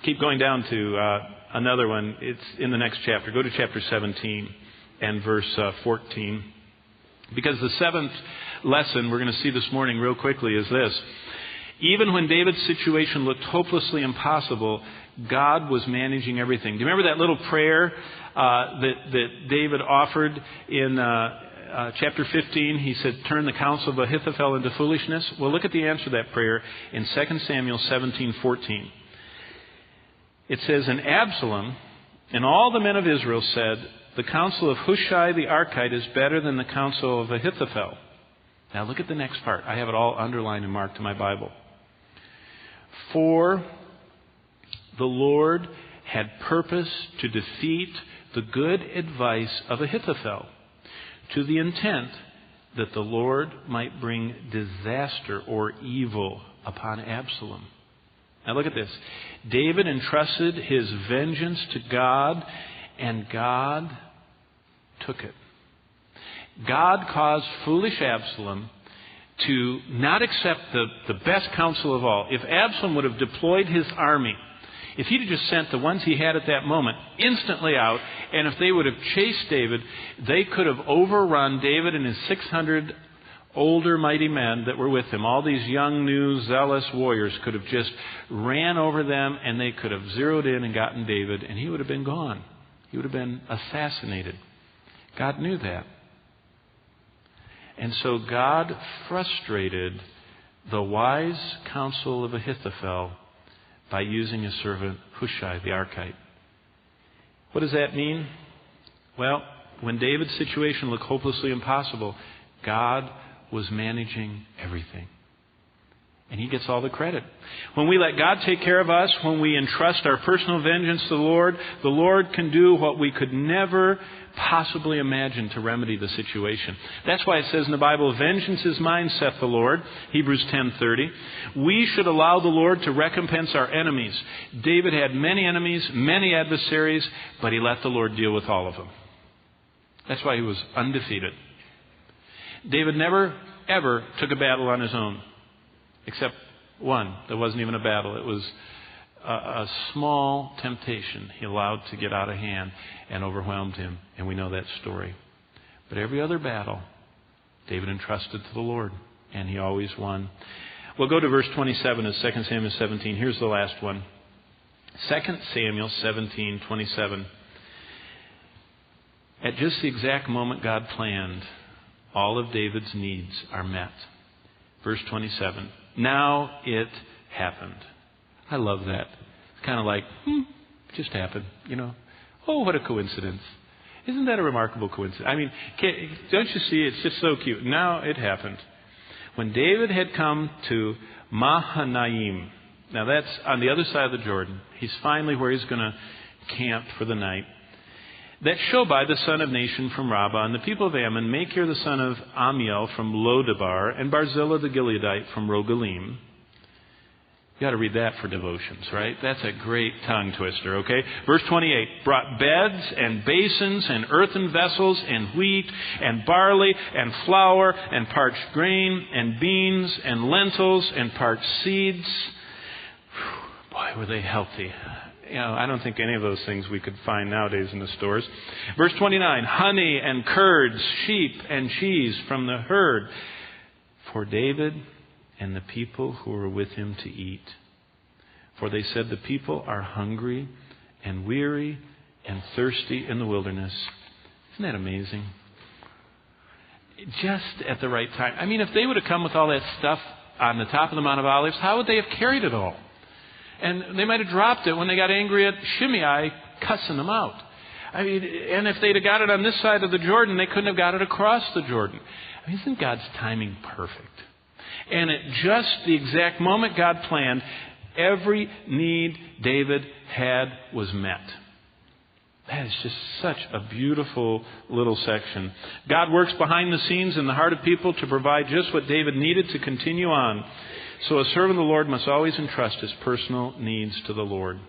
Keep going down to another one. It's in the next chapter. Go to chapter 17 and verse 14. Because the seventh lesson we're going to see this morning real quickly is this. Even when David's situation looked hopelessly impossible, God was managing everything. Do you remember that little prayer that David offered in chapter 15? He said, turn the counsel of Ahithophel into foolishness. Well, look at the answer to that prayer in 2 Samuel 17:14. It says, and Absalom and all the men of Israel said, the counsel of Hushai the Archite is better than the counsel of Ahithophel. Now look at the next part. I have it all underlined and marked in my Bible. For the Lord had purposed to defeat the good advice of Ahithophel, to the intent that the Lord might bring disaster or evil upon Absalom. Now look at this. David entrusted his vengeance to God, and God took it. God caused foolish Absalom to not accept the best counsel of all. If Absalom would have deployed his army, if he'd have just sent the ones he had at that moment instantly out, and if they would have chased David, they could have overrun David and his 600 older mighty men that were with him. All these young, new, zealous warriors could have just ran over them, and they could have zeroed in and gotten David, and he would have been gone. He would have been assassinated. God knew that. And so God frustrated the wise counsel of Ahithophel by using his servant Hushai the Archite. What does that mean? Well, when David's situation looked hopelessly impossible, God was managing everything. And He gets all the credit. When we let God take care of us, when we entrust our personal vengeance to the Lord can do what we could never possibly imagine to remedy the situation. That's why it says in the Bible, vengeance is mine, saith the Lord, Hebrews 10:30. We should allow the Lord to recompense our enemies. David had many enemies, many adversaries, but he let the Lord deal with all of them. That's why he was undefeated. David never, ever took a battle on his own. Except one. There wasn't even a battle. It was a small temptation he allowed to get out of hand and overwhelmed him. And we know that story. But every other battle, David entrusted to the Lord. And he always won. We'll go to verse 27 of 2 Samuel 17. Here's the last one. 2 Samuel 17:27. At just the exact moment God planned, all of David's needs are met. Verse 27. Now it happened. I love that. It's kind of like, just happened, you know. Oh, what a coincidence. Isn't that a remarkable coincidence? I mean, don't you see? It's just so cute. Now it happened. When David had come to Mahanaim, now that's on the other side of the Jordan. He's finally where he's going to camp for the night. That Shobai, the son of Nation from Rabbah, and the people of Ammon, Machir, the son of Amiel from Lodabar, and Barzillai the Gileadite from Rogelim. You got to read that for devotions, right? That's a great tongue twister, okay? Verse 28, brought beds and basins and earthen vessels and wheat and barley and flour and parched grain and beans and lentils and parched seeds. Whew, boy, were they healthy. You know, I don't think any of those things we could find nowadays in the stores. Verse 29, honey and curds, sheep and cheese from the herd for David and the people who were with him to eat. For they said, the people are hungry and weary and thirsty in the wilderness. Isn't that amazing? Just at the right time. I mean, if they would have come with all that stuff on the top of the Mount of Olives, how would they have carried it all? And they might have dropped it when they got angry at Shimei cussing them out. I mean, and if they'd have got it on this side of the Jordan, they couldn't have got it across the Jordan. I mean, isn't God's timing perfect? And at just the exact moment God planned, every need David had was met. That is just such a beautiful little section. God works behind the scenes in the heart of people to provide just what David needed to continue on. So a servant of the Lord must always entrust his personal needs to the Lord.